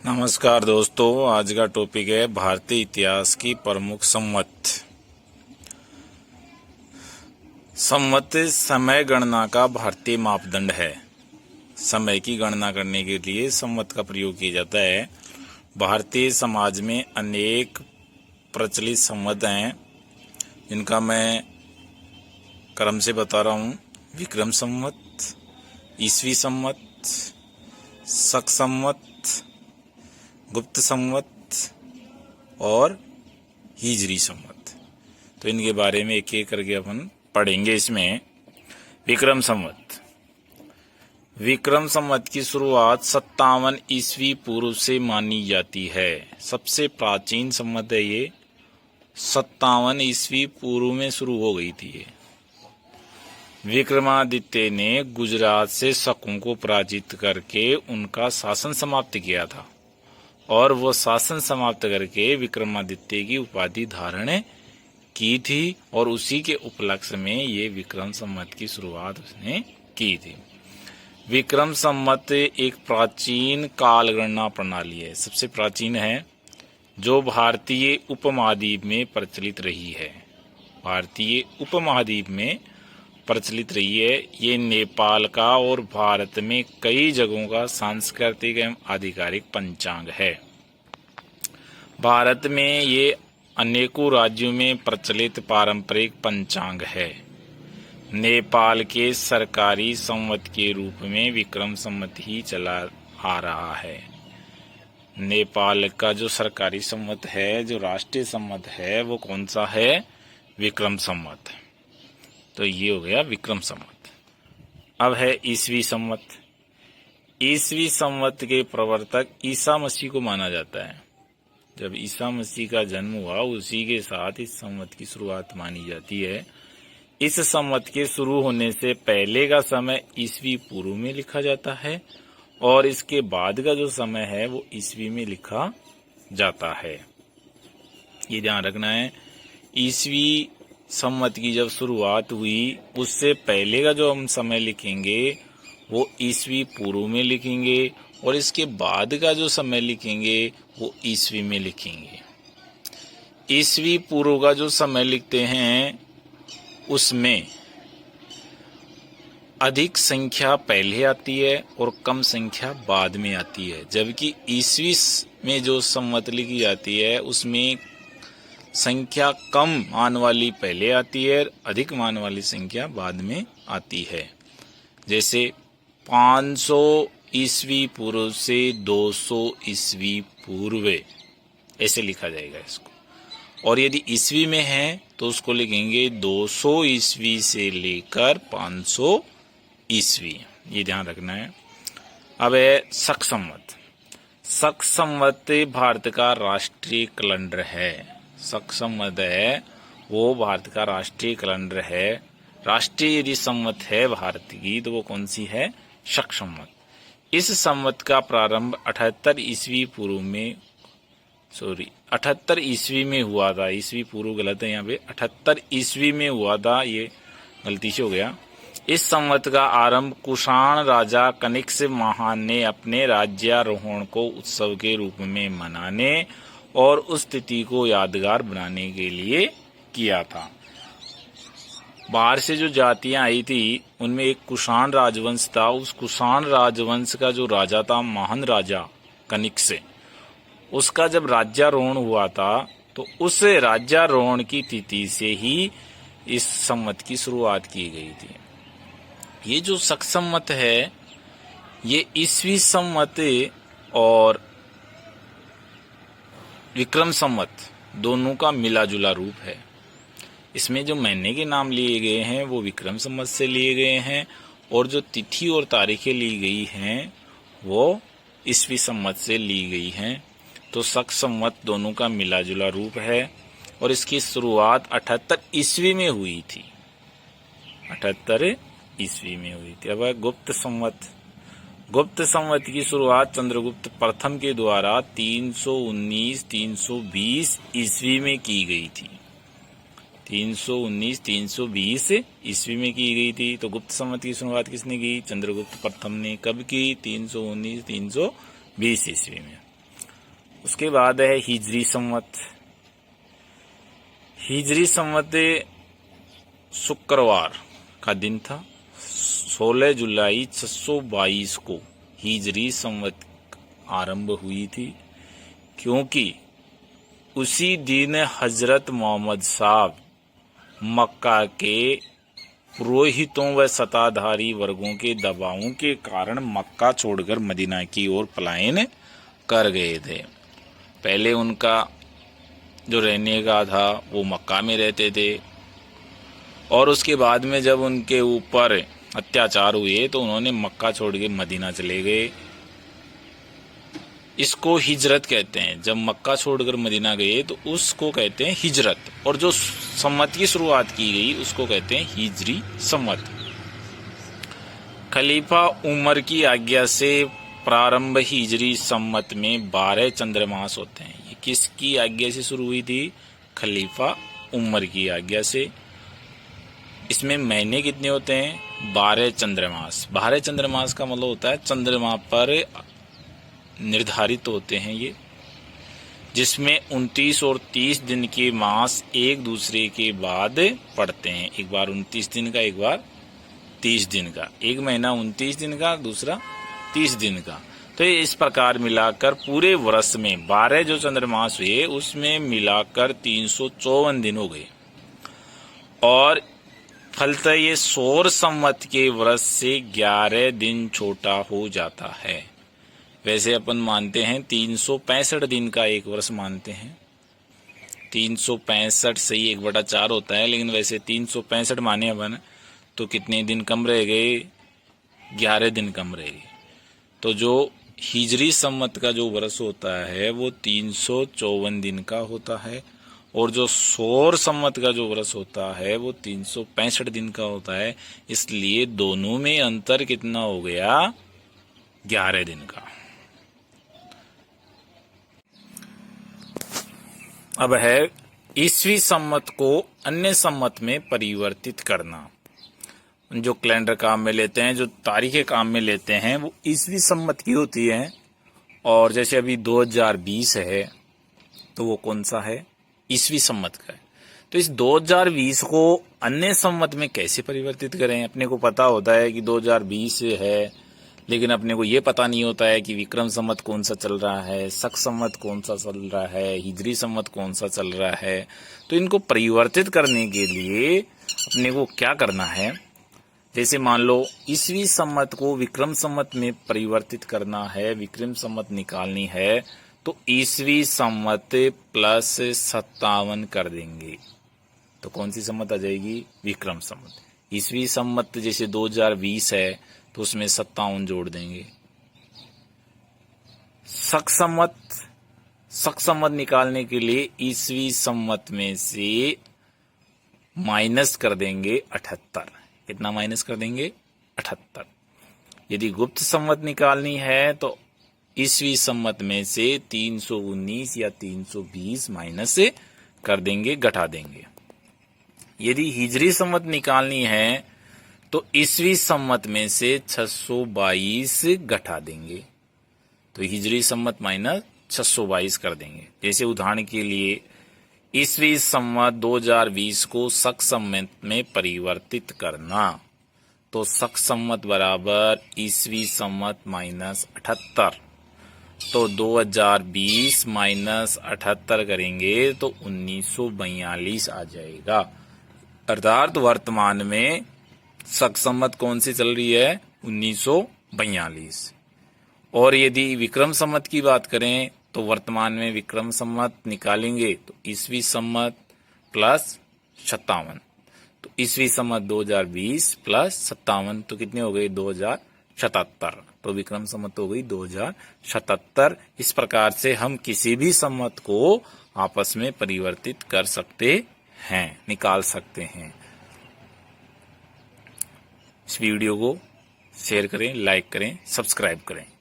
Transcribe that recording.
नमस्कार दोस्तों, आज का टॉपिक है भारतीय इतिहास की प्रमुख संवत। संवत समय गणना का भारतीय मापदंड है। समय की गणना करने के लिए संवत का प्रयोग किया जाता है। भारतीय समाज में अनेक प्रचलित संवत हैं, जिनका मैं क्रम से बता रहा हूँ। विक्रम संवत, ईसवी संवत, शक संवत, गुप्त संवत और हिजरी संवत। तो इनके बारे में एक एक करके अपन पढ़ेंगे। इसमें विक्रम संवत। विक्रम संवत की शुरुआत 57 ईस्वी पूर्व से मानी जाती है। सबसे प्राचीन संवत है ये। 57 ईस्वी पूर्व में शुरू हो गई थी ये। विक्रमादित्य ने गुजरात से शकों को पराजित करके उनका शासन समाप्त किया था और वो शासन समाप्त करके विक्रमादित्य की उपाधि धारण की थी और उसी के उपलक्ष्य में ये विक्रम संवत की शुरुआत उसने की थी। विक्रम संवत एक प्राचीन काल गणना प्रणाली है, सबसे प्राचीन है, जो भारतीय उपमहाद्वीप में प्रचलित रही है। भारतीय उपमहाद्वीप में प्रचलित रही है। ये नेपाल का और भारत में कई जगहों का सांस्कृतिक एवं आधिकारिक पंचांग है। भारत में ये अनेकों राज्यों में प्रचलित पारंपरिक पंचांग है। नेपाल के सरकारी संवत के रूप में विक्रम संवत ही चला आ रहा है। नेपाल का जो सरकारी संवत है, जो राष्ट्रीय संवत है, वो कौन सा है? विक्रम संवत। तो ये हो गया विक्रम संवत। अब है ईसवी संवत। ईसवी संवत के प्रवर्तक ईसा मसीह को माना जाता है। जब ईसा मसीह का जन्म हुआ, उसी के साथ इस संवत की शुरुआत मानी जाती है। इस संवत के शुरू होने से पहले का समय ईसवी पूर्व में लिखा जाता है और इसके बाद का जो समय है वो ईसवी में लिखा जाता है। ये ध्यान रखना है। ईसवी संवत की जब शुरुआत हुई, उससे पहले का जो हम समय लिखेंगे वो ईसवी पूर्व में लिखेंगे और इसके बाद का जो समय लिखेंगे वो ईसवी में लिखेंगे। ईसवी पूर्व का जो समय लिखते हैं उसमें अधिक संख्या पहले आती है और कम संख्या बाद में आती है, जबकि ईसवी में जो संवत लिखी जाती है उसमें संख्या कम मान वाली पहले आती है, अधिक मान वाली संख्या बाद में आती है। जैसे 500 ईस्वी पूर्व से 200 ईस्वी पूर्व, ऐसे लिखा जाएगा इसको। और यदि ईस्वी में है तो उसको लिखेंगे 200 ईस्वी से लेकर 500 ईस्वी। ये ध्यान रखना है। अब है शक संवत। शक संवत भारत का राष्ट्रीय कैलेंडर है। शक संवत है वो भारत का राष्ट्रीय कैलेंडर है। राष्ट्रीय यदि संवत है भारत की तो वो कौन सी है? शक संवत। इस संवत का प्रारंभ 78 ईस्वी पूर्व में 78 ईस्वी में हुआ था। ईस्वी पूर्व गलत है यहाँ पे, 78 ईस्वी में हुआ था, ये गलती से हो गया। इस संवत का आरंभ कुषाण राजा कनिष्क महान ने अपने राज्यारोहण को उत्सव के रूप में मनाने और उस तिथि को यादगार बनाने के लिए किया था। बाहर से जो जातियां आई थी उनमें एक कुषाण राजवंश था। उस कुषाण राजवंश का जो राजा था, महान राजा कनिष्क, उसका जब राज्यारोहण हुआ था तो उस राज्यारोहण की तिथि से ही इस संवत की शुरुआत की गई थी। ये जो शक संवत है ये ईसवी संवत और विक्रम संवत दोनों का मिला जुला रूप है। इसमें जो महीने के नाम लिए गए हैं वो विक्रम संवत से लिए गए हैं और जो तिथि और तारीखें ली गई हैं वो ईसवी संवत से ली गई हैं। तो शक संवत दोनों का मिला जुला रूप है और इसकी शुरुआत 78 ईस्वी में हुई थी। 78 ईस्वी में हुई थी। अब गुप्त संवत। गुप्त संवत की शुरुआत चंद्रगुप्त प्रथम के द्वारा 319-320 ईस्वी में की गई थी। 319-320 ईस्वी में की गई थी। तो गुप्त संवत की शुरुआत किसने की? चंद्रगुप्त प्रथम ने। कब की? 319-320 ईस्वी में। उसके बाद है हिजरी संवत। हिजरी संवत शुक्रवार का दिन था। 16 जुलाई 622 को हिजरी संवत आरंभ हुई थी, क्योंकि उसी दिन हजरत मोहम्मद साहब मक्का के पुरोहितों व सत्ताधारी वर्गों के दबावों के कारण मक्का छोड़कर मदीना की ओर पलायन कर गए थे। पहले उनका जो रहने का था वो मक्का में रहते थे, और उसके बाद में जब उनके ऊपर अत्याचार हुए तो उन्होंने मक्का छोड़ के मदीना चले गए। इसको हिजरत कहते हैं। जब मक्का छोड़कर मदीना गए तो उसको कहते हैं हिजरत, और जो सम्मत की शुरुआत की गई उसको कहते हैं हिजरी सम्मत। खलीफा उमर की आज्ञा से प्रारंभ हिजरी सम्मत में 12 चंद्रमास होते हैं। ये किसकी आज्ञा से शुरू हुई थी? खलीफा उमर की आज्ञा से। इसमें महीने कितने होते हैं? 12 चंद्रमास। 12 चंद्रमास का मतलब होता है चंद्रमा पर निर्धारित होते हैं ये, जिसमें 29 और 30 दिन के मास एक दूसरे के बाद पड़ते हैं। एक बार 29 दिन का, एक बार 30 दिन का। एक महीना 29 दिन का, दूसरा 30 दिन का। तो इस प्रकार मिलाकर पूरे वर्ष में 12 जो चंद्रमास हुए उसमें मिलाकर 354 दिन हो गए, और फलतः ये सौर संवत के वर्ष से 11 दिन छोटा हो जाता है। वैसे अपन मानते हैं 365 दिन का एक वर्ष मानते हैं। 365 से ही 1/4 होता है, लेकिन वैसे 365 माने अपन तो कितने दिन कम रह गए? 11 दिन कम रह गए। तो जो हिजरी सम्मत का जो वर्ष होता है वो 354 दिन का होता है, और जो सौर सम्मत का जो वर्ष होता है वो 365 दिन का होता है। इसलिए दोनों में अंतर कितना हो गया? 11 दिन का। अब है ईसवी सम्मत को अन्य सम्मत में परिवर्तित करना। जो कैलेंडर काम में लेते हैं, जो तारीखें काम में लेते हैं, वो ईसवी सम्मत की होती है। और जैसे अभी 2020 है तो वो कौन सा है? ईसवी सम्मत का है। तो इस 2020 को अन्य सम्मत में कैसे परिवर्तित करें? अपने को पता होता है कि 2020 है, लेकिन अपने को ये पता नहीं होता है कि विक्रम सम्मत कौन सा चल रहा है, शक सम्मत कौन सा चल रहा है, हिजरी सम्मत कौन सा चल रहा है। तो इनको परिवर्तित करने के लिए अपने को क्या करना है? जैसे मान लो ईसवी सम्मत को विक्रम सम्मत में परिवर्तित करना है, विक्रम सम्मत निकालनी है, तो ईसवी सम्मत प्लस 57 कर देंगे तो कौन सी सम्मत आ जाएगी? विक्रम सम्मत। ईसवी सम्मत जैसे 2020 है तो उसमें 57 जोड़ देंगे। शक सम्मत निकालने के लिए ईसवी सम्मत में से माइनस कर देंगे 78। कितना माइनस कर देंगे? 78। यदि गुप्त सम्मत निकालनी है तो ईसवी सम्मत में से 319 या 320 माइनस कर देंगे, घटा देंगे। यदि हिजरी सम्मत निकालनी है तो ईसवी सम्मत में से 622 घटा देंगे, तो हिजरी सम्मत माइनस 622 कर देंगे। जैसे उदाहरण के लिए ईसवी सम्मत 2020 को शक सम्मत में परिवर्तित करना, तो शक सम्मत बराबर ईसवी सम्मत माइनस 78। तो 2020 माइनस 78 करेंगे तो 1942 आ जाएगा। अर्थात वर्तमान में शक सम्मत कौन सी चल रही है? 1942। और यदि विक्रम सम्मत की बात करें तो वर्तमान में विक्रम सम्मत निकालेंगे तो ईसवी सम्मत प्लस 57। तो ईसवी सम्मत 2020 प्लस 57 तो कितने हो गए? 2077। तो विक्रम सम्मत हो गई 2077। इस प्रकार से हम किसी भी सम्मत को आपस में परिवर्तित कर सकते हैं, निकाल सकते हैं। इस वीडियो को शेयर करें, लाइक करें, सब्सक्राइब करें।